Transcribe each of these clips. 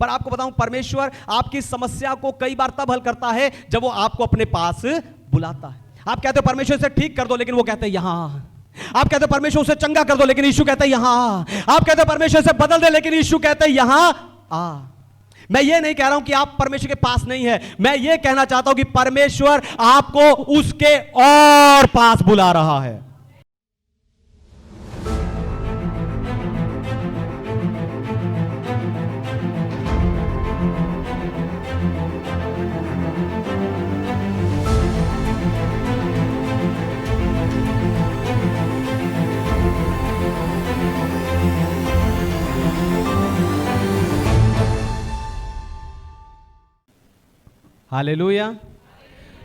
पर आपको बताऊं, परमेश्वर आपकी समस्या को कई बार तब हल करता है जब वो आपको अपने पास बुलाता है। आप कहते हो परमेश्वर से ठीक कर दो, लेकिन वो कहते हैं यहां। आप कहते हो परमेश्वर उसे चंगा कर दो, लेकिन यीशु कहते हैं यहां। आप कहते हो परमेश्वर से बदल दे, लेकिन यीशु कहते हैं यहां आ। मैं ये नहीं कह रहा हूं कि आप परमेश्वर के पास नहीं है, मैं ये कहना चाहता हूं कि परमेश्वर आपको उसके और पास बुला रहा है। हालेलुया।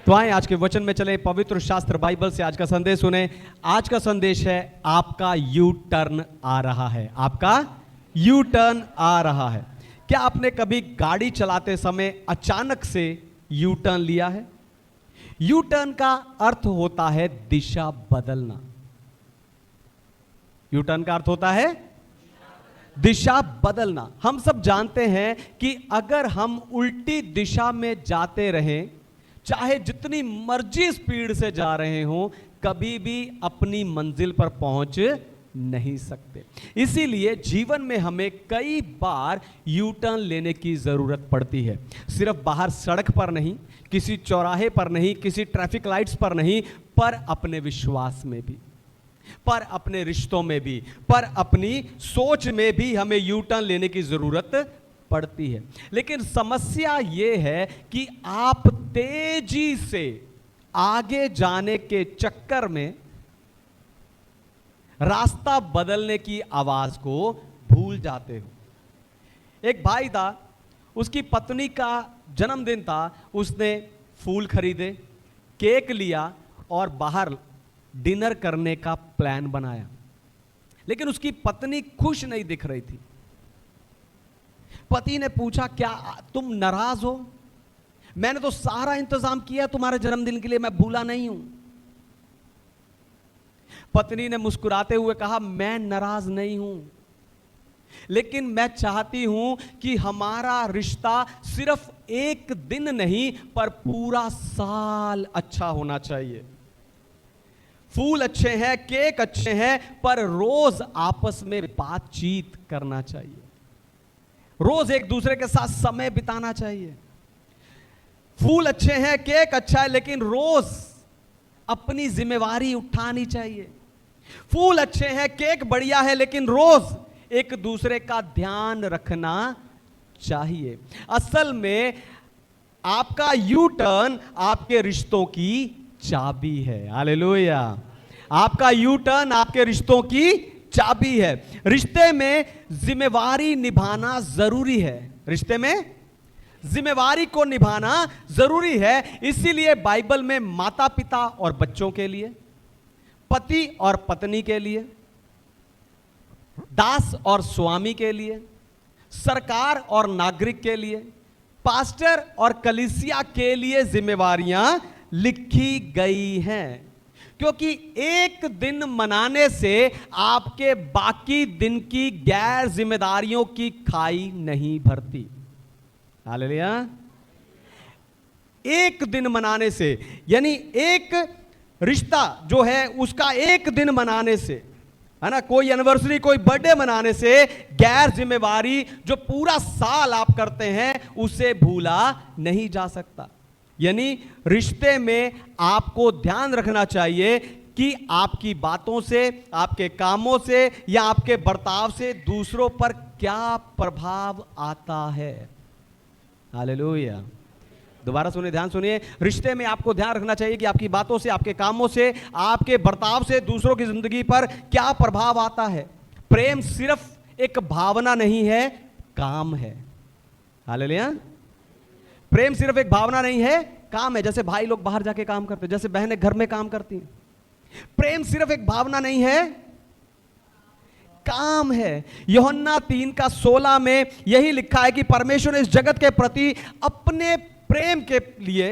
तो आए आज के वचन में चले, पवित्र शास्त्र बाइबल से आज का संदेश सुने। आज का संदेश है आपका यू टर्न आ रहा है। आपका यू टर्न आ रहा है। क्या आपने कभी गाड़ी चलाते समय अचानक से यू टर्न लिया है? यू टर्न का अर्थ होता है दिशा बदलना। यू टर्न का अर्थ होता है दिशा बदलना। हम सब जानते हैं कि अगर हम उल्टी दिशा में जाते रहें, चाहे जितनी मर्जी स्पीड से जा रहे हो, कभी भी अपनी मंजिल पर पहुंच नहीं सकते। इसीलिए जीवन में हमें कई बार यू टर्न लेने की जरूरत पड़ती है। सिर्फ बाहर सड़क पर नहीं, किसी चौराहे पर नहीं, किसी ट्रैफिक लाइट्स पर नहीं, पर अपने विश्वास में भी, पर अपने रिश्तों में भी, पर अपनी सोच में भी हमें यू टर्न लेने की जरूरत पड़ती है। लेकिन समस्या यह है कि आप तेजी से आगे जाने के चक्कर में रास्ता बदलने की आवाज को भूल जाते हो। एक भाई था, उसकी पत्नी का जन्मदिन था, उसने फूल खरीदे, केक लिया और बाहर डिनर करने का प्लान बनाया। लेकिन उसकी पत्नी खुश नहीं दिख रही थी। पति ने पूछा, क्या तुम नाराज हो? मैंने तो सारा इंतजाम किया तुम्हारे जन्मदिन के लिए, मैं भूला नहीं हूं। पत्नी ने मुस्कुराते हुए कहा, मैं नाराज नहीं हूं, लेकिन मैं चाहती हूं कि हमारा रिश्ता सिर्फ एक दिन नहीं पर पूरा साल अच्छा होना चाहिए। फूल अच्छे हैं, केक अच्छे हैं, पर रोज आपस में बातचीत करना चाहिए, रोज एक दूसरे के साथ समय बिताना चाहिए। फूल अच्छे हैं, केक अच्छा है, लेकिन रोज अपनी जिम्मेवारी उठानी चाहिए। फूल अच्छे हैं, केक बढ़िया है, लेकिन रोज एक दूसरे का ध्यान रखना चाहिए। असल में आपका यू टर्न आपके रिश्तों की चाबी है। हालेलुया। आपका यू टर्न आपके रिश्तों की चाबी है। रिश्ते में जिम्मेवारी निभाना जरूरी है। रिश्ते में जिम्मेवारी को निभाना जरूरी है। इसीलिए बाइबल में माता पिता और बच्चों के लिए, पति और पत्नी के लिए, दास और स्वामी के लिए, सरकार और नागरिक के लिए, पास्टर और कलीसिया के लिए जिम्मेवारियां लिखी गई हैं। क्योंकि एक दिन मनाने से आपके बाकी दिन की गैर जिम्मेदारियों की खाई नहीं भरती। हालेलुया। एक दिन मनाने से, यानी एक रिश्ता जो है उसका एक दिन मनाने से, है ना, कोई एनिवर्सरी, कोई बर्थडे मनाने से गैर जिम्मेवारी जो पूरा साल आप करते हैं उसे भूला नहीं जा सकता। यानी रिश्ते में आपको ध्यान रखना चाहिए कि आपकी बातों से, आपके कामों से या आपके बर्ताव से दूसरों पर क्या प्रभाव आता है। हालेलुया। दोबारा सुनिए, ध्यान सुनिए। रिश्ते में आपको ध्यान रखना चाहिए कि आपकी बातों से, आपके कामों से, आपके बर्ताव से दूसरों की जिंदगी पर क्या प्रभाव आता है। प्रेम सिर्फ एक भावना नहीं है, काम है। हालेलुया। प्रेम सिर्फ एक भावना नहीं है, काम है। जैसे भाई लोग बाहर जाके काम करते हैं, जैसे बहनें घर में काम करती हैं। प्रेम सिर्फ एक भावना नहीं है, काम है। यूहन्ना 3:16 में यही लिखा है कि परमेश्वर ने इस जगत के प्रति अपने प्रेम के लिए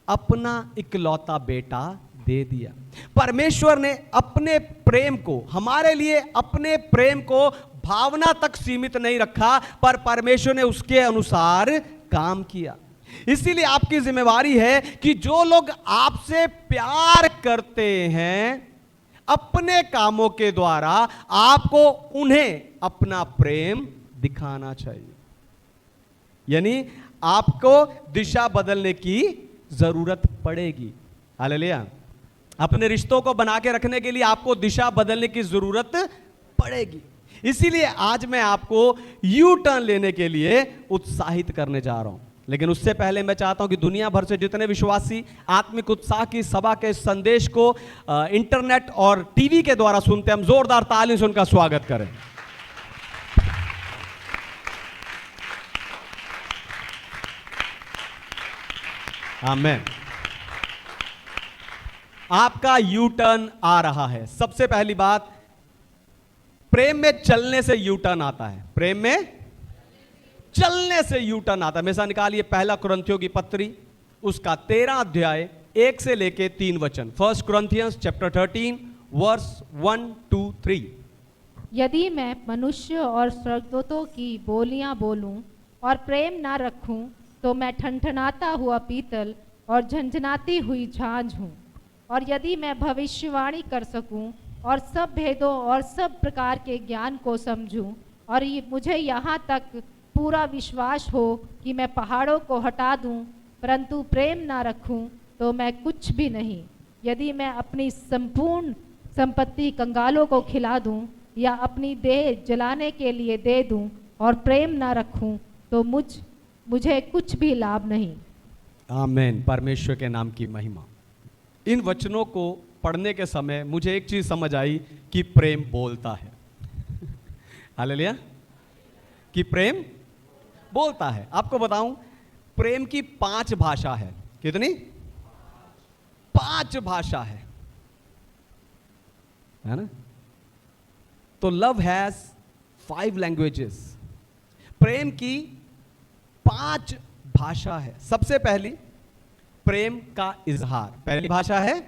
अपना इकलौता बेटा दे दिया। परमेश्वर ने अपने प्रेम को, हमारे लिए अपने प्रेम को भावना तक सीमित नहीं रखा, पर परमेश्वर ने उसके अनुसार काम किया। इसीलिए आपकी जिम्मेवारी है कि जो लोग आपसे प्यार करते हैं, अपने कामों के द्वारा आपको उन्हें अपना प्रेम दिखाना चाहिए। यानी आपको दिशा बदलने की जरूरत पड़ेगी। हालेलुया। अपने रिश्तों को बना के रखने के लिए आपको दिशा बदलने की जरूरत पड़ेगी। इसीलिए आज मैं आपको यू टर्न लेने के लिए उत्साहित करने जा रहा हूं। लेकिन उससे पहले मैं चाहता हूं कि दुनिया भर से जितने विश्वासी आत्मिक उत्साह की सभा के संदेश को इंटरनेट और टीवी के द्वारा सुनते हैं, हम जोरदार ताली से उनका स्वागत करें। आमीन। आपका यू टर्न आ रहा है। सबसे पहली बात, प्रेम में चलने से यू टर्न आता है। प्रेम में चलने से यू टर्न आता है। हमेशा निकालिए पहला कुरिन्थियों की पत्री, उसका 13 अध्याय 1 से लेके 3 वचन। 1 Corinthians chapter 13 verse 1 to 3। यदि मैं मनुष्य और स्वर्गदूतों की बोलियां बोलूं और प्रेम ना रखूं, तो मैं ठनठनाता हुआ पीतल और झंझनाती हुई झांझ हूँ। और यदि मैं भविष्यवाणी कर सकूं और सब भेदों और सब प्रकार के ज्ञान को समझूं, और मुझे यहाँ तक पूरा विश्वास हो कि मैं पहाड़ों को हटा दूं, परंतु प्रेम ना रखूं, तो मैं कुछ भी नहीं। यदि मैं अपनी संपूर्ण संपत्ति कंगालों को खिला दूं या अपनी देह जलाने के लिए दे दूं और प्रेम ना रखूं, तो मुझे कुछ भी लाभ नहीं। आमीन। परमेश्वर के नाम की महिमा। इन वचनों को पढ़ने के समय मुझे एक चीज समझ आई कि प्रेम बोलता है। हालेलुया। कि प्रेम बोलता है। आपको बताऊं, प्रेम की 5 भाषा है। कितनी? 5 भाषा है ना? तो लव हैज 5 लैंग्वेजेस। प्रेम की 5 भाषा है। सबसे पहली, प्रेम का इजहार। पहली भाषा है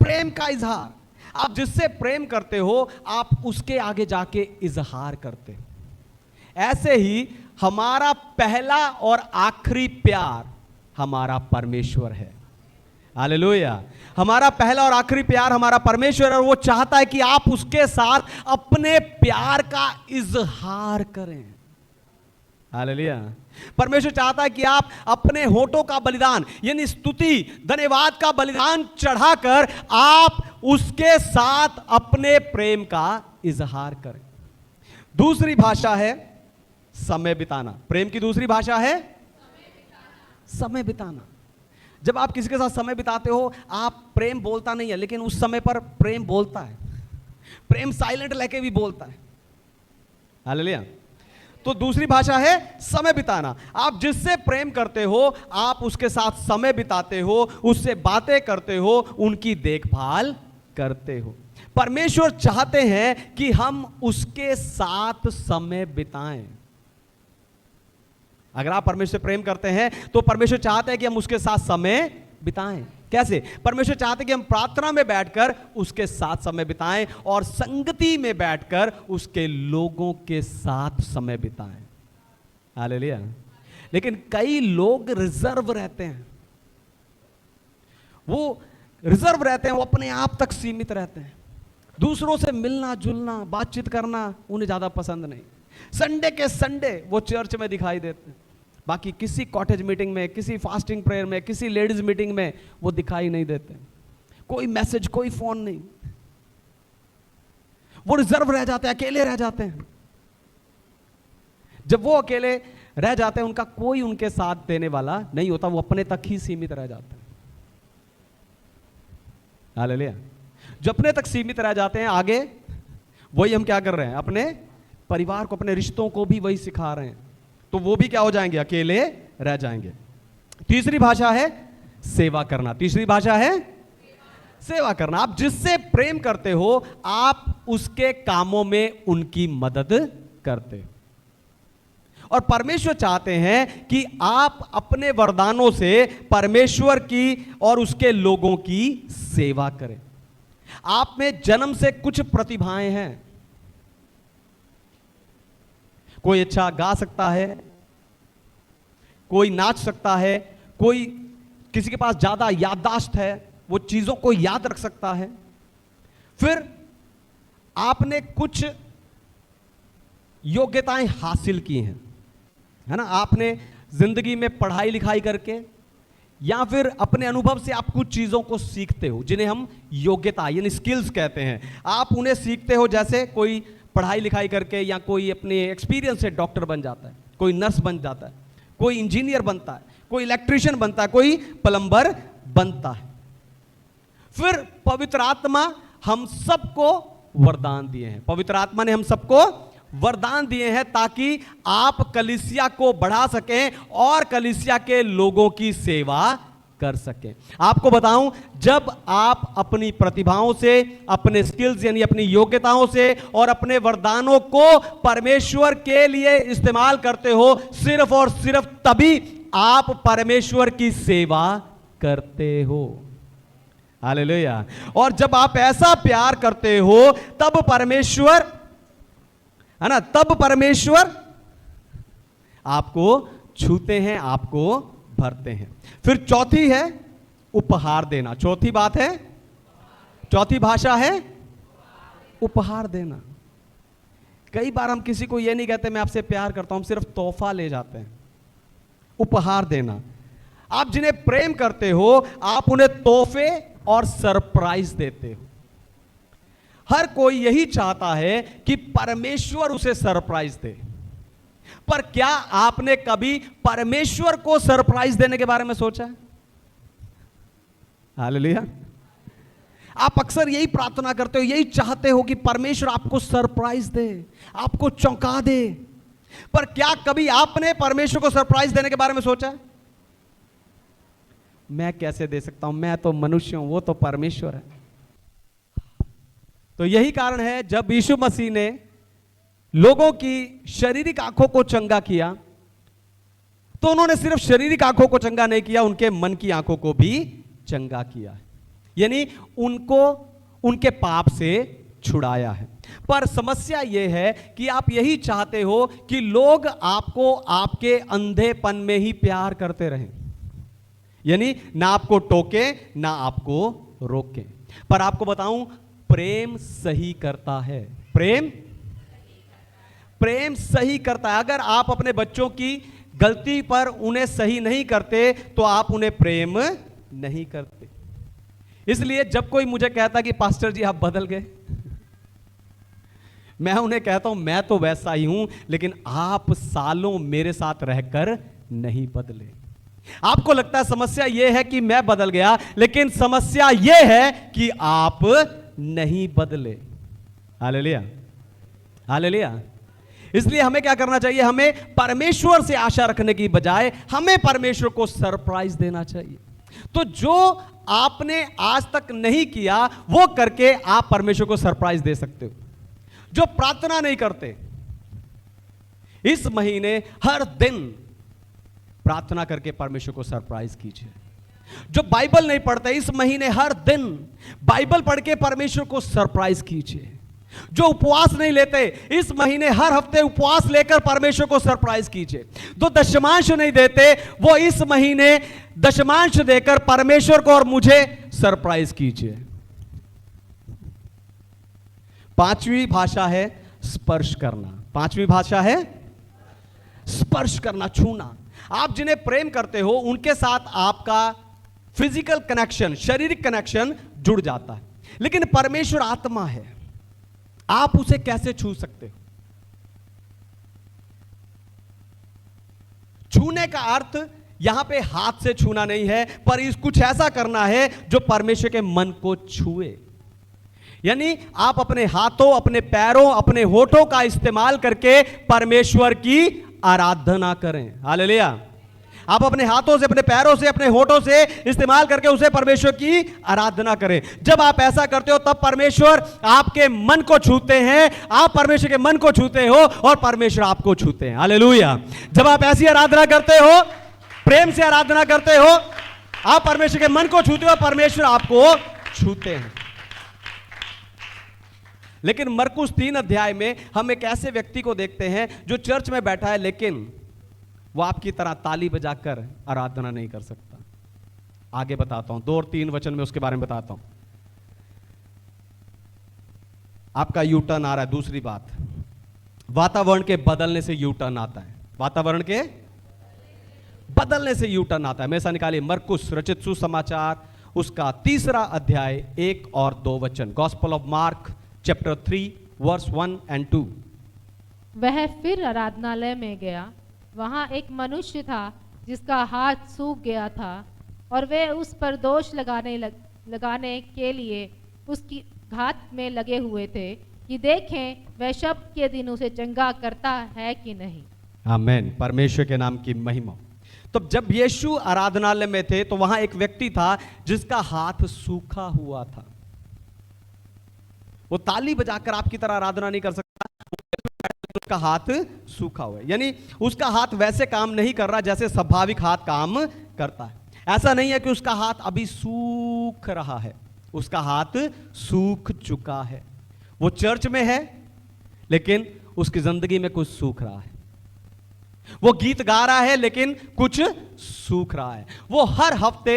प्रेम का इजहार। आप जिससे प्रेम करते हो, आप उसके आगे जाके इजहार करते हो। ऐसे ही हमारा पहला और आखिरी प्यार हमारा परमेश्वर है। हालेलुया। हमारा पहला और आखिरी प्यार हमारा परमेश्वर है, और वो चाहता है कि आप उसके साथ अपने प्यार का इजहार करें। हालेलुया। परमेश्वर चाहता है कि आप अपने होठों का बलिदान, यानी स्तुति, धन्यवाद का बलिदान चढ़ाकर आप उसके साथ अपने प्रेम का इजहार करें। दूसरी भाषा है समय बिताना। प्रेम की दूसरी भाषा है समय बिताना। जब आप किसी के साथ समय बिताते हो, आप प्रेम बोलता नहीं है, लेकिन उस समय पर प्रेम बोलता है। प्रेम साइलेंट लेके भी बोलता है। हालेलुया। तो दूसरी भाषा है समय बिताना। आप जिससे प्रेम करते हो, आप उसके साथ समय बिताते हो, उससे बातें करते हो, उनकी देखभाल करते हो। परमेश्वर चाहते हैं कि हम उसके साथ समय बिताएं। अगर आप परमेश्वर से प्रेम करते हैं, तो परमेश्वर चाहते हैं कि हम उसके साथ समय बिताएं। कैसे? परमेश्वर चाहते हैं कि हम प्रार्थना में बैठकर उसके साथ समय बिताएं और संगति में बैठकर उसके लोगों के साथ समय बिताएं। हालेलुया। लेकिन कई लोग रिजर्व रहते हैं। वो रिजर्व रहते हैं, वो अपने आप तक सीमित रहते हैं। दूसरों से मिलना जुलना, बातचीत करना उन्हें ज्यादा पसंद नहीं। संडे के संडे वो चर्च में दिखाई देते हैं, बाकी किसी कॉटेज मीटिंग में, किसी फास्टिंग प्रेयर में, किसी लेडीज मीटिंग में वो दिखाई नहीं देते। कोई मैसेज, कोई फोन नहीं। वो रिजर्व रह जाते हैं, अकेले रह जाते हैं। जब वो अकेले रह जाते हैं, उनका कोई उनके साथ देने वाला नहीं होता, वो अपने तक ही सीमित रह जाते हैं। हालेलुया। जो अपने तक सीमित रह जाते हैं, आगे वही हम क्या कर रहे हैं, अपने परिवार को, अपने रिश्तों को भी वही सिखा रहे हैं। तो वो भी क्या हो जाएंगे, अकेले रह जाएंगे। तीसरी भाषा है सेवा करना। तीसरी भाषा है सेवा करना। आप जिससे प्रेम करते हो, आप उसके कामों में उनकी मदद करते हो। और परमेश्वर चाहते हैं कि आप अपने वरदानों से परमेश्वर की और उसके लोगों की सेवा करें। आप में जन्म से कुछ प्रतिभाएं हैं। कोई अच्छा गा सकता है, कोई नाच सकता है, कोई किसी के पास ज्यादा याददाश्त है, वो चीजों को याद रख सकता है। फिर आपने कुछ योग्यताएं हासिल की हैं, है ना, आपने जिंदगी में पढ़ाई लिखाई करके या फिर अपने अनुभव से आप कुछ चीजों को सीखते हो जिन्हें हम योग्यता यानी स्किल्स कहते हैं। आप उन्हें सीखते हो, जैसे कोई पढ़ाई लिखाई करके या कोई अपने एक्सपीरियंस से डॉक्टर बन जाता है, कोई नर्स बन जाता है, कोई इंजीनियर बनता है, कोई इलेक्ट्रीशियन बनता है, कोई प्लम्बर बनता है। फिर पवित्र आत्मा हम सबको वरदान दिए हैं, पवित्र आत्मा ने हम सबको वरदान दिए हैं ताकि आप कलीसिया को बढ़ा सकें और कलीसिया के लोगों की सेवा कर सकें। आपको बताऊं, जब आप अपनी प्रतिभाओं से, अपने स्किल्स यानी अपनी योग्यताओं से और अपने वरदानों को परमेश्वर के लिए इस्तेमाल करते हो, सिर्फ और सिर्फ तभी आप परमेश्वर की सेवा करते हो। हालेलुया। और जब आप ऐसा प्यार करते हो तब परमेश्वर, है ना, तब परमेश्वर आपको छूते हैं, आपको भरते हैं। फिर चौथी है उपहार देना। चौथी बात है, चौथी भाषा है उपहार देना। कई बार हम किसी को यह नहीं कहते मैं आपसे प्यार करता हूं, हम सिर्फ तोहफा ले जाते हैं। उपहार देना, आप जिन्हें प्रेम करते हो आप उन्हें तोहफे और सरप्राइज देते हो। हर कोई यही चाहता है कि परमेश्वर उसे सरप्राइज दे, पर क्या आपने कभी परमेश्वर को सरप्राइज देने के बारे में सोचा है? हालेलुया। आप अक्सर यही प्रार्थना करते हो, यही चाहते हो कि परमेश्वर आपको सरप्राइज दे, आपको चौंका दे, पर क्या कभी आपने परमेश्वर को सरप्राइज देने के बारे में सोचा है? मैं कैसे दे सकता हूं, मैं तो मनुष्य हूं, वो तो परमेश्वर है। तो यही कारण है जब यीशु मसीह ने लोगों की शारीरिक आंखों को चंगा किया तो उन्होंने सिर्फ शारीरिक आंखों को चंगा नहीं किया, उनके मन की आंखों को भी चंगा किया, यानी उनको उनके पाप से छुड़ाया है। पर समस्या यह है कि आप यही चाहते हो कि लोग आपको आपके अंधेपन में ही प्यार करते रहें, यानी ना आपको टोके ना आपको रोके। पर आपको बताऊं, प्रेम सही करता है। प्रेम सही करता है। अगर आप अपने बच्चों की गलती पर उन्हें सही नहीं करते तो आप उन्हें प्रेम नहीं करते। इसलिए जब कोई मुझे कहता कि पास्टर जी आप बदल गए, मैं उन्हें कहता हूं मैं तो वैसा ही हूं, लेकिन आप सालों मेरे साथ रहकर नहीं बदले। आपको लगता है समस्या यह है कि मैं बदल गया, लेकिन समस्या यह है कि आप नहीं बदले। Hallelujah, hallelujah. इसलिए हमें क्या करना चाहिए? हमें परमेश्वर से आशा रखने की बजाय हमें परमेश्वर को सरप्राइज देना चाहिए। तो जो आपने आज तक नहीं किया वो करके आप परमेश्वर को सरप्राइज दे सकते हो। जो प्रार्थना नहीं करते, इस महीने हर दिन प्रार्थना करके परमेश्वर को सरप्राइज कीजिए। जो बाइबल नहीं पढ़ते, इस महीने हर दिन बाइबल पढ़ के परमेश्वर को सरप्राइज कीजिए। जो उपवास नहीं लेते, इस महीने हर हफ्ते उपवास लेकर परमेश्वर को सरप्राइज कीजिए। जो दशमांश नहीं देते, वो इस महीने दशमांश देकर परमेश्वर को और मुझे सरप्राइज कीजिए। पांचवी भाषा है स्पर्श करना। पांचवी भाषा है स्पर्श करना, छूना। आप जिन्हें प्रेम करते हो उनके साथ आपका फिजिकल कनेक्शन, शारीरिक कनेक्शन जुड़ जाता है, लेकिन परमेश्वर आत्मा है, आप उसे कैसे छू सकते हो? छूने का अर्थ यहां पे हाथ से छूना नहीं है, पर इस कुछ ऐसा करना है जो परमेश्वर के मन को छुए। यानी आप अपने हाथों, अपने पैरों, अपने होठों का इस्तेमाल करके परमेश्वर की आराधना करें। हालेलुया। आप अपने हाथों से, अपने पैरों से, अपने होठों से इस्तेमाल करके उसे परमेश्वर की आराधना करें। जब आप ऐसा करते हो तब परमेश्वर आपके मन को छूते हैं, आप परमेश्वर के मन को छूते हो और परमेश्वर आपको छूते हैं। हालेलुया। जब आप ऐसी आराधना करते हो, प्रेम से आराधना करते हो, आप परमेश्वर के मन को छूते हो, परमेश्वर आपको छूते हैं। लेकिन मरकुस 3 अध्याय में हम एक ऐसे व्यक्ति को देखते हैं जो चर्च में बैठा है, लेकिन वो आपकी तरह ताली बजाकर आराधना नहीं कर सकता। आगे बताता हूं, 2 और 3 वचन में उसके बारे में बताता हूं। आपका यू टर्न आ रहा है। दूसरी बात, वातावरण के बदलने से यू टर्न आता है। वातावरण के बदलने से यू टर्न आता है। हमेशा निकालिए मरकुस रचित सुसमाचार उसका 3 अध्याय 1 और 2 वचन। Gospel of Mark chapter 3 verse 1 and 2। वह फिर आराधनालय में गया। वहां एक मनुष्य था जिसका हाथ सूख गया था, और वे उस पर दोष लगाने के लिए उसकी घात में लगे हुए थे कि देखें वह शब्द के दिन उसे चंगा करता है कि नहीं। आमीन। परमेश्वर के नाम की महिमा। तो जब यीशु आराधनालय में थे तो वहां एक व्यक्ति था जिसका हाथ सूखा हुआ था। वो ताली बजाकर आपकी तरह आराधना नहीं कर सकता, उसका हाथ सूखा हुआ है, यानी उसका हाथ वैसे काम नहीं कर रहा जैसे स्वाभाविक हाथ काम करता है। ऐसा नहीं है कि उसका हाथ अभी सूख रहा है, उसका हाथ सूख चुका है। वो चर्च में है लेकिन उसकी जिंदगी में कुछ सूख रहा है। वो गीत गा रहा है लेकिन कुछ सूख रहा है। वो हर हफ्ते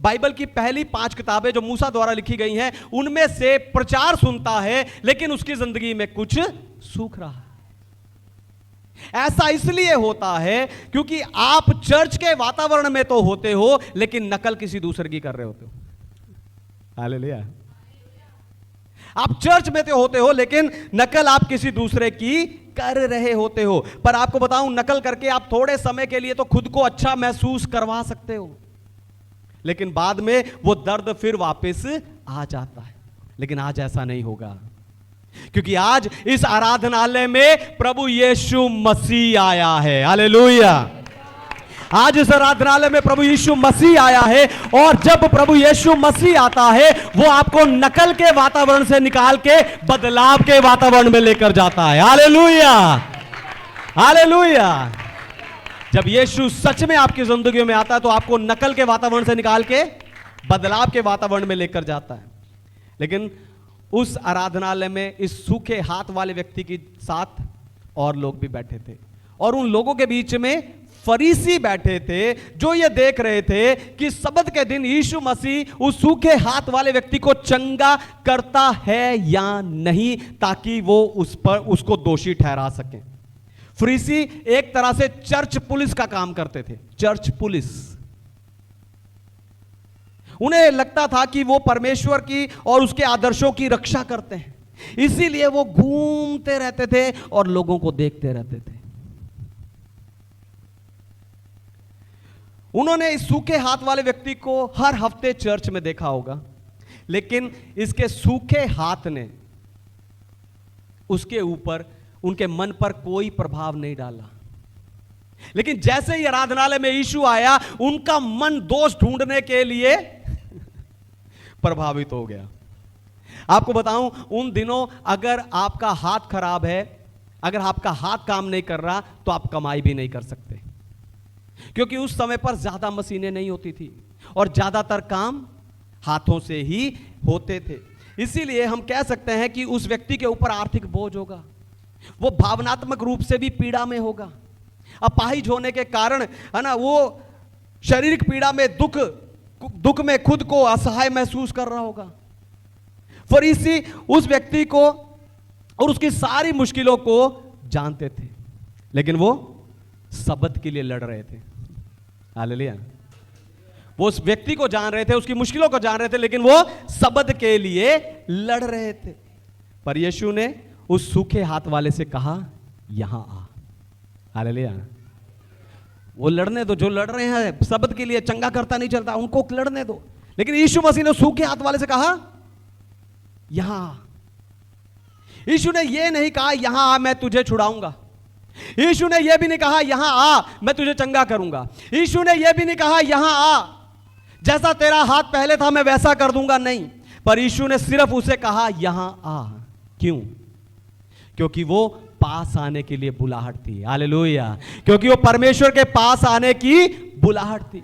बाइबल की पहली 5 किताबें जो मूसा द्वारा लिखी गई हैं उनमें से प्रचार सुनता है, लेकिन उसकी जिंदगी में कुछ सूख रहा है। ऐसा इसलिए होता है क्योंकि आप चर्च के वातावरण में तो होते हो लेकिन नकल किसी दूसरे की कर रहे होते हो। हालेलुया। आप चर्च में तो होते हो लेकिन नकल आप किसी दूसरे की कर रहे होते हो। पर आपको बताऊं, नकल करके आप थोड़े समय के लिए तो खुद को अच्छा महसूस करवा सकते हो, लेकिन बाद में वो दर्द फिर वापस आ जाता है। लेकिन आज ऐसा नहीं होगा, क्योंकि आज इस आराधनालय में प्रभु यीशु मसीह आया है। हालेलुया। आज इस आराधनालय में प्रभु यीशु मसीह आया है, और जब प्रभु यीशु मसीह आता है वो आपको नकल के वातावरण से निकाल के बदलाव के वातावरण में लेकर जाता है। Hallelujah, hallelujah. जब यीशु सच में आपकी जिंदगी में आता है तो आपको नकल के वातावरण से निकाल के बदलाव के वातावरण में लेकर जाता है। लेकिन उस आराधनालय में इस सूखे हाथ वाले व्यक्ति के साथ और लोग भी बैठे थे, और उन लोगों के बीच में फरीसी बैठे थे जो ये देख रहे थे कि सब्त के दिन यीशु मसीह उस सूखे हाथ वाले व्यक्ति को चंगा करता है या नहीं, ताकि वो उसको दोषी ठहरा सकें। फरीसी एक तरह से चर्च पुलिस का काम करते थे। चर्च पुलिस, उन्हें लगता था कि वो परमेश्वर की और उसके आदर्शों की रक्षा करते हैं, इसीलिए वो घूमते रहते थे और लोगों को देखते रहते थे। उन्होंने इस सूखे हाथ वाले व्यक्ति को हर हफ्ते चर्च में देखा होगा, लेकिन इसके सूखे हाथ ने उसके ऊपर, उनके मन पर कोई प्रभाव नहीं डाला। लेकिन जैसे ही आराधनालय में यीशु आया, उनका मन दोष ढूंढने के लिए प्रभावित हो गया। आपको बताऊं, उन दिनों अगर आपका हाथ खराब है, अगर आपका हाथ काम नहीं कर रहा, तो आप कमाई भी नहीं कर सकते, क्योंकि उस समय पर ज्यादा मशीनें नहीं होती थी और ज्यादातर काम हाथों से ही होते थे। इसीलिए हम कह सकते हैं कि उस व्यक्ति के ऊपर आर्थिक बोझ होगा, वो भावनात्मक रूप से भी पीड़ा में होगा। अपाहिज होने के कारण, है ना, वो शारीरिक पीड़ा में, दुख में खुद को असहाय महसूस कर रहा होगा। फरीसी उस व्यक्ति को और उसकी सारी मुश्किलों को जानते थे, लेकिन वो सब्त के लिए लड़ रहे थे। हालेलुया। वो उस व्यक्ति को जान रहे थे, उसकी मुश्किलों को जान रहे थे, लेकिन वो सब्त के लिए लड़ रहे थे। पर यीशु ने उस सूखे हाथ वाले से कहा, यहां आ। हालेलुया। वो लड़ने दो, जो लड़ रहे हैं सब्त के लिए, चंगा करता नहीं चलता, उनको लड़ने दो। लेकिन यीशु मसीह ने सूखे हाथ वाले से कहा, यहां आ। यीशु ने यह नहीं कहा यहां आ मैं तुझे छुड़ाऊंगा। यीशु ने यह भी नहीं कहा यहां आ मैं तुझे चंगा करूंगा। यीशु ने यह भी नहीं कहा यहां आ, जैसा तेरा हाथ पहले था मैं वैसा कर दूंगा, नहीं। पर यीशु ने सिर्फ उसे कहा यहां आ। क्यों? क्योंकि वो पास आने के लिए बुलाहट थी। हालेलुया। क्योंकि वो परमेश्वर के पास आने की बुलाहट थी।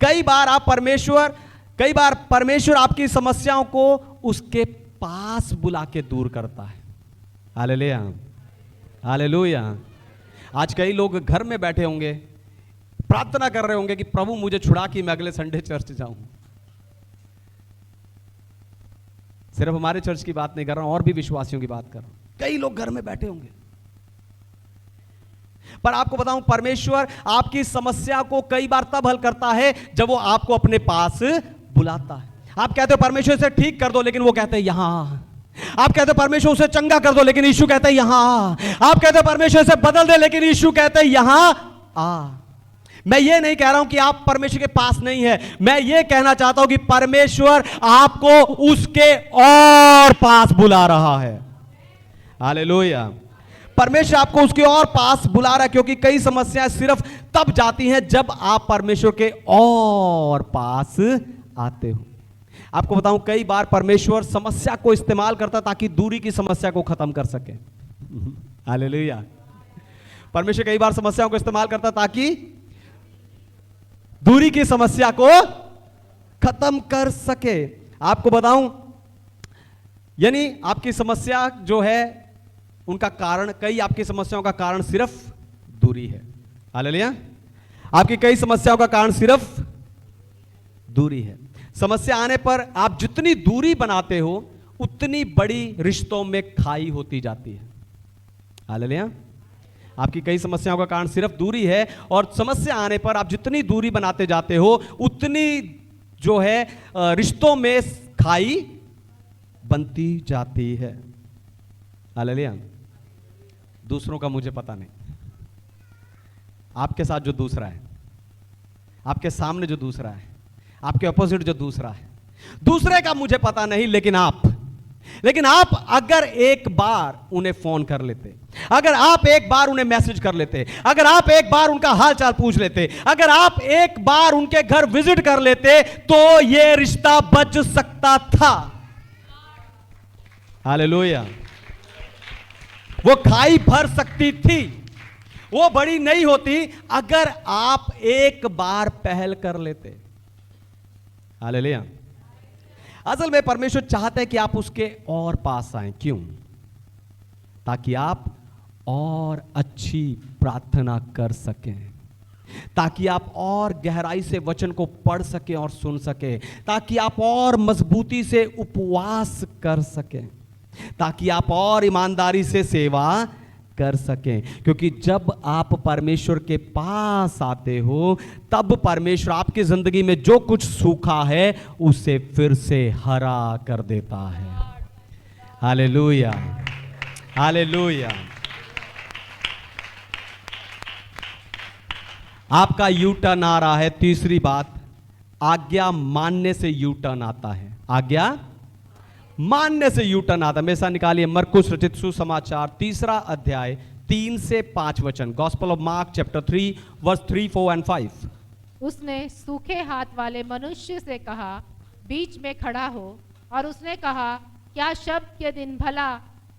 कई बार परमेश्वर आपकी समस्याओं को उसके पास बुला के दूर करता है। Hallelujah, hallelujah. आज कई लोग घर में बैठे होंगे, प्रार्थना कर रहे होंगे कि प्रभु मुझे छुड़ा कि मैं अगले संडे चर्च जाऊं। सिर्फ हमारे चर्च की बात नहीं कर रहा हूं, और भी विश्वासियों की बात कर रहा हूं। कई लोग घर में बैठे होंगे, पर आपको बताऊं, परमेश्वर आपकी समस्या को कई बार तब हल करता है जब वो आपको अपने पास बुलाता है। आप कहते हो परमेश्वर इसे ठीक कर दो, लेकिन वो कहते हैं यहां। आप कहते हो परमेश्वर उसे चंगा कर दो, लेकिन यीशु कहते हैं यहां। आप कहते हो परमेश्वर इसे बदल दे, लेकिन यीशु कहते हैं यहां आ। मैं ये नहीं कह रहा हूं कि आप परमेश्वर के पास नहीं है, मैं ये कहना चाहता हूं कि परमेश्वर आपको उसके और पास बुला रहा है। हालेलुया। परमेश्वर आपको उसके और पास बुला रहा है, क्योंकि कई समस्याएं सिर्फ तब जाती हैं जब आप परमेश्वर के और पास आते हो। आपको बताऊं, कई बार परमेश्वर समस्या को इस्तेमाल करता ताकि दूरी की समस्या को खत्म कर सके। हालेलुया। परमेश्वर कई बार समस्याओं को इस्तेमाल करता ताकि दूरी की समस्या को खत्म कर सके। आपको बताऊं, यानी आपकी समस्या जो है उनका कारण, कई आपकी समस्याओं का कारण सिर्फ दूरी है। हालेलुया। आपकी कई समस्याओं का कारण सिर्फ दूरी है। समस्या आने पर आप जितनी दूरी बनाते हो उतनी बड़ी रिश्तों में खाई होती जाती है। हालेलुया। आपकी कई समस्याओं का कारण सिर्फ दूरी है, और समस्या आने पर आप जितनी दूरी बनाते जाते हो उतनी जो है रिश्तों में खाई बनती जाती है। हालेलुया। दूसरों का मुझे पता नहीं, आपके साथ जो दूसरा है, आपके सामने जो दूसरा है, आपके अपोजिट जो दूसरा है, दूसरे का मुझे पता नहीं, लेकिन आप अगर एक बार उन्हें फोन कर लेते, अगर आप एक बार उन्हें मैसेज कर लेते, अगर आप एक बार उनका हाल चाल पूछ लेते, अगर आप एक बार उनके घर विजिट कर लेते, तो यह रिश्ता बच सकता था। हालेलुया। वो खाई भर सकती थी, वो बड़ी नहीं होती अगर आप एक बार पहल कर लेते। हालेलुया। असल में परमेश्वर चाहता है कि आप उसके और पास आएं। क्यों? ताकि आप और अच्छी प्रार्थना कर सकें, ताकि आप और गहराई से वचन को पढ़ सकें और सुन सकें, ताकि आप और मजबूती से उपवास कर सकें, ताकि आप और ईमानदारी से सेवा कर सकें। क्योंकि जब आप परमेश्वर के पास आते हो, तब परमेश्वर आपकी जिंदगी में जो कुछ सूखा है उसे फिर से हरा कर देता है। Hallelujah, hallelujah. आपका यू टर्न आ रहा है। तीसरी बात, आज्ञा मानने से यू टर्न आता है। आज्ञा मानने से यू टर्न आता है। मेरे साथ निकालिए मरकुस रचित सुसमाचार 3 अध्याय 3 से 5 वचन। Gospel of Mark chapter 3 verse 3, 4 and 5। उसने सूखे हाथ वाले मनुष्य से कहा, बीच में खड़ा हो। और उसने कहा, क्या शब्द के दिन भला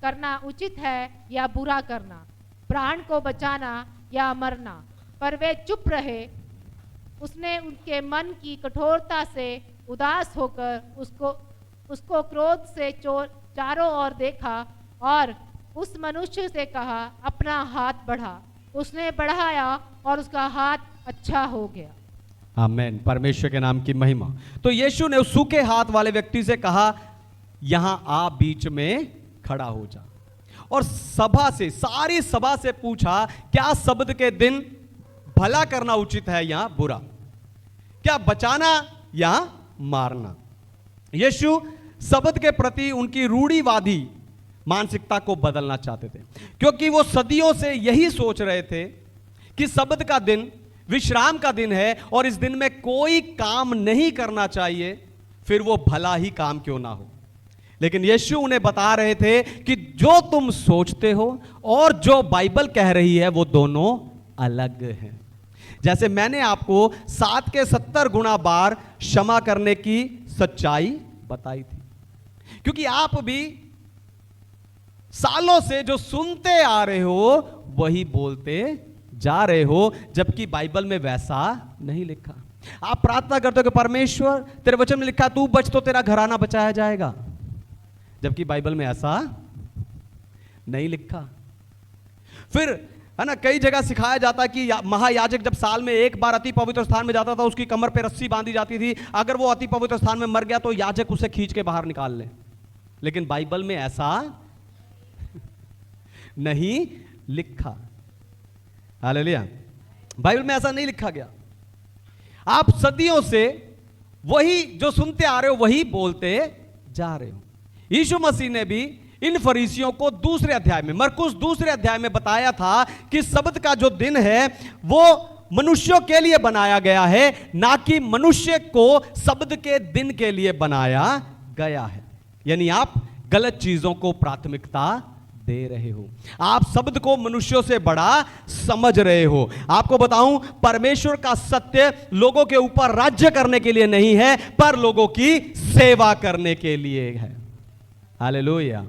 करना उचित है या बुरा करना, प्राण को बचाना या मरना? पर वे चुप रहे। उसने उनके मन की कठोरता से उदास होकर उसको क्रोध से चारों ओर देखा और उस मनुष्य से कहा, अपना हाथ बढ़ा। उसने बढ़ाया और उसका हाथ अच्छा हो गया। आमीन। परमेश्वर के नाम की महिमा। तो यीशु ने उस सूखे हाथ वाले व्यक्ति से कहा, यहां आ, बीच में खड़ा हो जा। और सभा से, सारी सभा से पूछा, क्या शब्द के दिन भला करना उचित है या बुरा, क्या बचाना या मारना? यीशु शब्द के प्रति उनकी रूढ़िवादी मानसिकता को बदलना चाहते थे, क्योंकि वो सदियों से यही सोच रहे थे कि शब्द का दिन विश्राम का दिन है और इस दिन में कोई काम नहीं करना चाहिए, फिर वो भला ही काम क्यों ना हो। लेकिन यीशु उन्हें बता रहे थे कि जो तुम सोचते हो और जो बाइबल कह रही है वो दोनों अलग हैं। जैसे मैंने आपको 7 के 70 गुना बार क्षमा करने की सच्चाई बताई थी, क्योंकि आप भी सालों से जो सुनते आ रहे हो वही बोलते जा रहे हो, जबकि बाइबल में वैसा नहीं लिखा। आप प्रार्थना करते हो कि परमेश्वर तेरे वचन में लिखा तू बच तो तेरा घराना बचाया जाएगा, जबकि बाइबल में ऐसा नहीं लिखा। फिर है ना, कई जगह सिखाया जाता है कि महायाजक जब साल में एक बार अति पवित्र स्थान में जाता था, उसकी कमर पे रस्सी बांधी जाती थी, अगर वो अति पवित्र स्थान में मर गया तो याजक उसे खींच के बाहर निकाल ले। लेकिन बाइबल में ऐसा नहीं लिखा। हालेलुया। बाइबल में ऐसा नहीं लिखा गया। आप सदियों से वही जो सुनते आ रहे हो वही बोलते जा रहे हो। यीशु मसीह ने भी इन फरीसियों को दूसरे अध्याय में, मरकुस दूसरे अध्याय में बताया था कि सब्त का जो दिन है वो मनुष्यों के लिए बनाया गया है, ना कि मनुष्य को सब्त के दिन के लिए बनाया गया है। यानी आप गलत चीजों को प्राथमिकता दे रहे हो, आप शब्द को मनुष्यों से बड़ा समझ रहे हो। आपको बताऊं, परमेश्वर का सत्य लोगों के ऊपर राज्य करने के लिए नहीं है, पर लोगों की सेवा करने के लिए है। हालेलुया।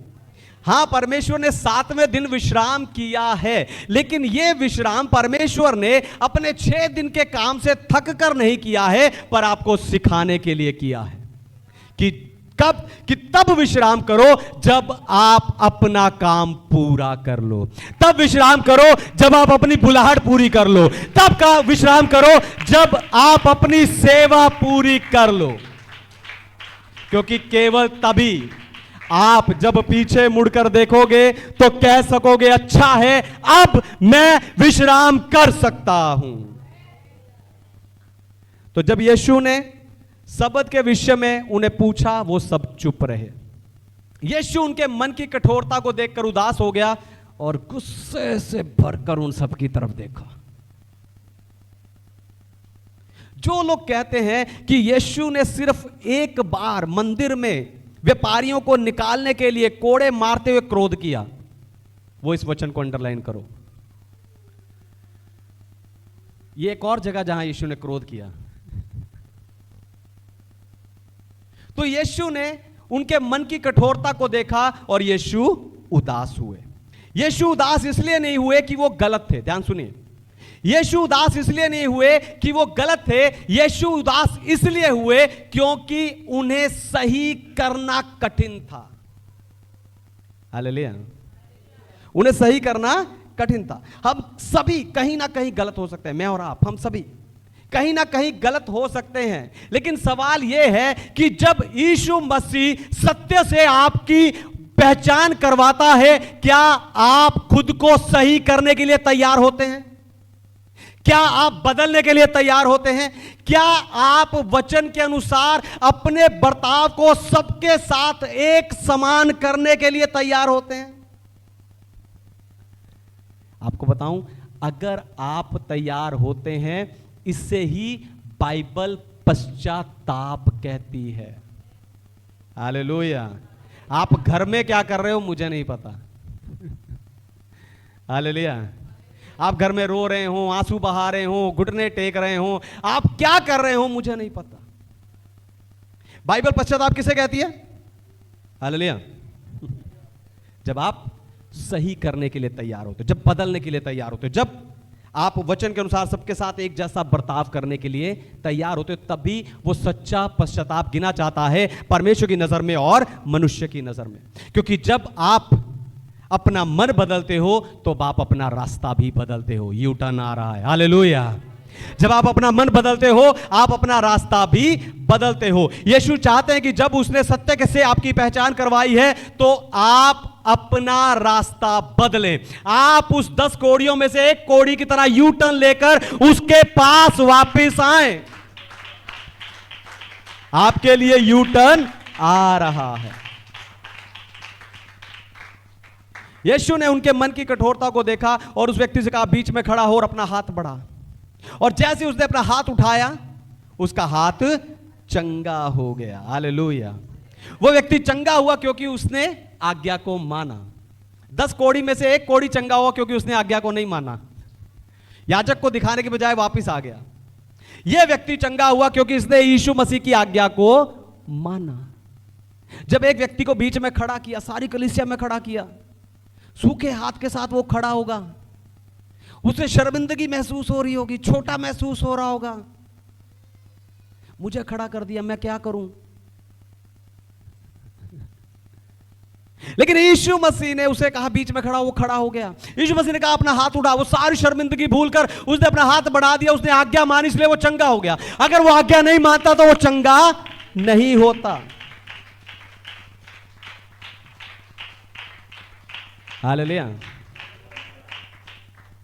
हां, परमेश्वर ने 7वें दिन विश्राम किया है, लेकिन यह विश्राम परमेश्वर ने अपने 6 दिन के काम से थक कर नहीं किया है, पर आपको सिखाने के लिए किया है कि कब, कि तब विश्राम करो जब आप अपना काम पूरा कर लो, तब विश्राम करो जब आप अपनी बुलाहट पूरी कर लो, तब का विश्राम करो जब आप अपनी सेवा पूरी कर लो। क्योंकि केवल तभी आप जब पीछे मुड़कर देखोगे तो कह सकोगे, अच्छा है अब मैं विश्राम कर सकता हूं। तो जब यीशु ने सब्त के विषय में उन्हें पूछा, वो सब चुप रहे। यीशु उनके मन की कठोरता को देखकर उदास हो गया और गुस्से से भरकर उन सब की तरफ देखा। जो लोग कहते हैं कि यीशु ने सिर्फ एक बार मंदिर में व्यापारियों को निकालने के लिए कोड़े मारते हुए क्रोध किया, वो इस वचन को अंडरलाइन करो। ये एक और जगह जहां यीशु ने क्रोध किया। तो यीशु ने उनके मन की कठोरता को देखा और यीशु उदास हुए। यीशु उदास इसलिए नहीं हुए कि वो गलत थे, ध्यान सुनिए। यीशु उदास इसलिए नहीं हुए कि वो गलत थे, यीशु उदास इसलिए हुए क्योंकि उन्हें सही करना कठिन था। हालेलुया। उन्हें सही करना कठिन था। हम सभी कहीं ना कहीं गलत हो सकते हैं, मैं और आप, हम सभी कहीं ना कहीं गलत हो सकते हैं, लेकिन सवाल यह है कि जब यीशु मसीह सत्य से आपकी पहचान करवाता है, क्या आप खुद को सही करने के लिए तैयार होते हैं? क्या आप बदलने के लिए तैयार होते हैं? क्या आप वचन के अनुसार अपने बर्ताव को सबके साथ एक समान करने के लिए तैयार होते हैं? आपको बताऊं, अगर आप तैयार होते हैं, इससे ही बाइबल पश्चाताप कहती है। हालेलुया। आप घर में क्या कर रहे हो मुझे नहीं पता। हालेलुया। आप घर में रो रहे हो, आंसू बहा रहे हो, घुटने टेक रहे हो, आप क्या कर रहे हो मुझे नहीं पता। बाइबल पश्चाताप किसे कहती है? हालेलुया। जब आप सही करने के लिए तैयार होते, जब बदलने के लिए तैयार होते, जब आप वचन के अनुसार सबके साथ एक जैसा बर्ताव करने के लिए तैयार होते, तभी वो सच्चा पश्चाताप गिना जाता है परमेश्वर की नजर में और मनुष्य की नजर में। क्योंकि जब आप अपना मन बदलते हो तो आप अपना रास्ता भी बदलते हो। यू टर्न आ रहा है। हालेलुया। जब आप अपना मन बदलते हो, आप अपना रास्ता भी बदलते हो। यीशु चाहते हैं कि जब उसने सत्य से आपकी पहचान करवाई है तो आप अपना रास्ता बदलें। आप उस 10 कोड़ियों में से एक कोड़ी की तरह यू टर्न लेकर उसके पास वापस आए। आपके लिए यू टर्न आ रहा है। यीशु ने उनके मन की कठोरता को देखा और उस व्यक्ति से कहा, बीच में खड़ा हो और अपना हाथ बढ़ा। और जैसे उसने अपना हाथ उठाया, उसका हाथ चंगा हो गया। हालेलुया। वो व्यक्ति चंगा हुआ क्योंकि उसने आज्ञा को माना। 10 कोड़ी में से एक कोड़ी चंगा हुआ क्योंकि उसने आज्ञा को नहीं माना, याजक को दिखाने के बजाय वापस आ गया। यह व्यक्ति चंगा हुआ क्योंकि इसने यीशु मसीह की आज्ञा को माना। जब एक व्यक्ति को बीच में खड़ा किया, सारी कलीसिया में खड़ा किया, सूखे हाथ के साथ वो खड़ा होगा, उसे शर्मिंदगी महसूस हो रही होगी, छोटा महसूस हो रहा होगा। मुझे खड़ा कर दिया, मैं क्या करूं? लेकिन यीशु मसीह ने उसे कहा बीच में खड़ा, वो खड़ा हो गया। यीशु मसीह ने कहा अपना हाथ उठा, वो सारी शर्मिंदगी भूलकर उसने अपना हाथ बढ़ा दिया, उसने आज्ञा मानी, इसलिए वो चंगा हो गया। अगर वो आज्ञा नहीं मानता तो वो चंगा नहीं होता। हालेलुया।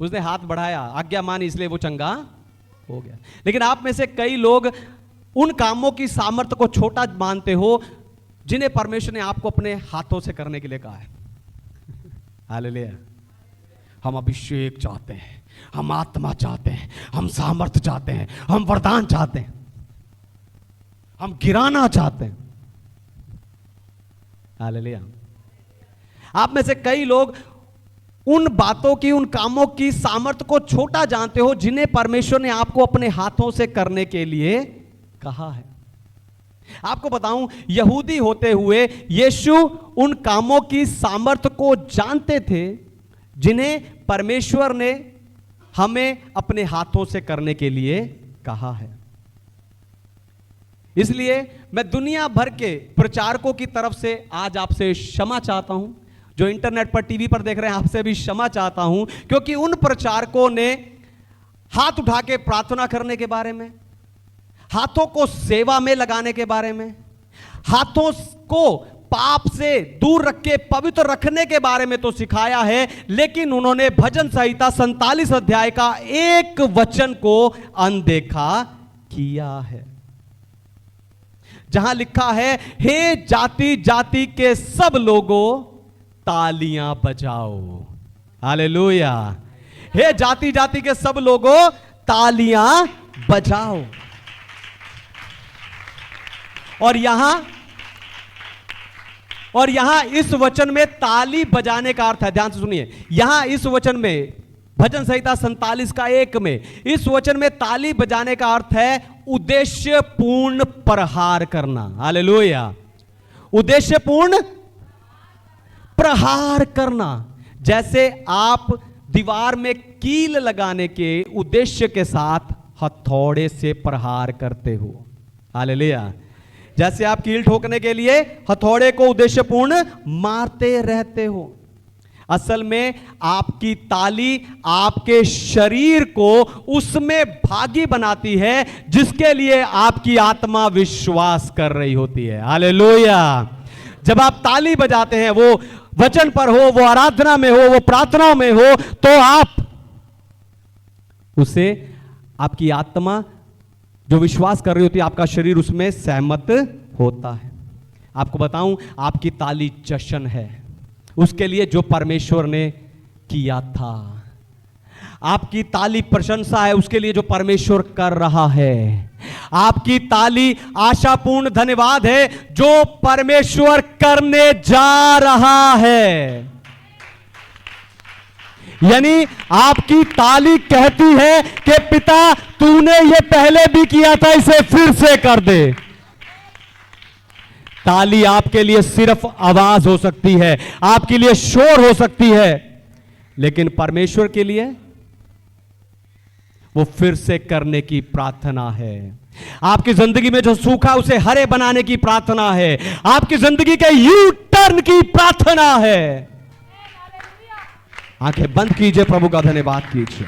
उसने हाथ बढ़ाया, आज्ञा मानी, इसलिए वो चंगा हो गया। लेकिन आप में से कई लोग उन कामों की सामर्थ्य को छोटा मानते हो जिन्हें परमेश्वर ने आपको अपने हाथों से करने के लिए कहा है। हालेलुया। हम अभिषेक चाहते हैं, हम आत्मा चाहते हैं, हम सामर्थ्य चाहते हैं, हम वरदान चाहते हैं, हम गिराना चाहते हैं। हालेलुया। आप में से कई लोग उन बातों की, उन कामों की सामर्थ्य को छोटा जानते हो जिन्हें परमेश्वर ने आपको अपने हाथों से करने के लिए कहा है। आपको बताऊं, यहूदी होते हुए यीशु उन कामों की सामर्थ्य को जानते थे जिन्हें परमेश्वर ने हमें अपने हाथों से करने के लिए कहा है। इसलिए मैं दुनिया भर के प्रचारकों की तरफ से आज आपसे क्षमा चाहता हूं, जो इंटरनेट पर, टीवी पर देख रहे हैं, आपसे भी क्षमा चाहता हूं, क्योंकि उन प्रचारकों ने हाथ उठा के प्रार्थना करने के बारे में, हाथों को सेवा में लगाने के बारे में, हाथों को पाप से दूर रख के पवित्र रखने के बारे में तो सिखाया है, लेकिन उन्होंने भजन संहिता 47 अध्याय का एक वचन को अनदेखा किया है, जहां लिखा है, हे जाति जाति के सब लोगों तालियां बजाओ। हालेलुया। हे जाति जाति के सब लोगों तालियां बजाओ। और यहां इस वचन में ताली बजाने का अर्थ है, ध्यान से सुनिए, यहां इस वचन में भजन संहिता 47 का 1 में इस वचन में ताली बजाने का अर्थ है उद्देश्यपूर्ण प्रहार करना। हालेलुया। उद्देश्यपूर्ण प्रहार करना। जैसे आप दीवार में कील लगाने के उद्देश्य के साथ हथौड़े से प्रहार करते हो। हालेलुया। जैसे आप कील ठोकने के लिए हथौड़े को उद्देश्यपूर्ण मारते रहते हो। असल में आपकी ताली आपके शरीर को उसमें भागी बनाती है जिसके लिए आपकी आत्मा विश्वास कर रही होती है। हालेलुया। जब आप ताली बजाते हैं, वो वचन पर हो, वो आराधना में हो, वो प्रार्थना में हो, तो आप उसे, आपकी आत्मा जो विश्वास कर रही होती है, आपका शरीर उसमें सहमत होता है। आपको बताऊं, आपकी ताली जश्न है उसके लिए जो परमेश्वर ने किया था। आपकी ताली प्रशंसा है उसके लिए जो परमेश्वर कर रहा है। आपकी ताली आशापूर्ण धन्यवाद है जो परमेश्वर करने जा रहा है। यानी आपकी ताली कहती है कि पिता, तूने ये पहले भी किया था, इसे फिर से कर दे। ताली आपके लिए सिर्फ आवाज हो सकती है, आपके लिए शोर हो सकती है, लेकिन परमेश्वर के लिए वो फिर से करने की प्रार्थना है। आपकी जिंदगी में जो सूखा उसे हरे बनाने की प्रार्थना है। आपकी जिंदगी के यू टर्न की प्रार्थना है। आंखें बंद कीजिए, प्रभु का धन्यवाद कीजिए।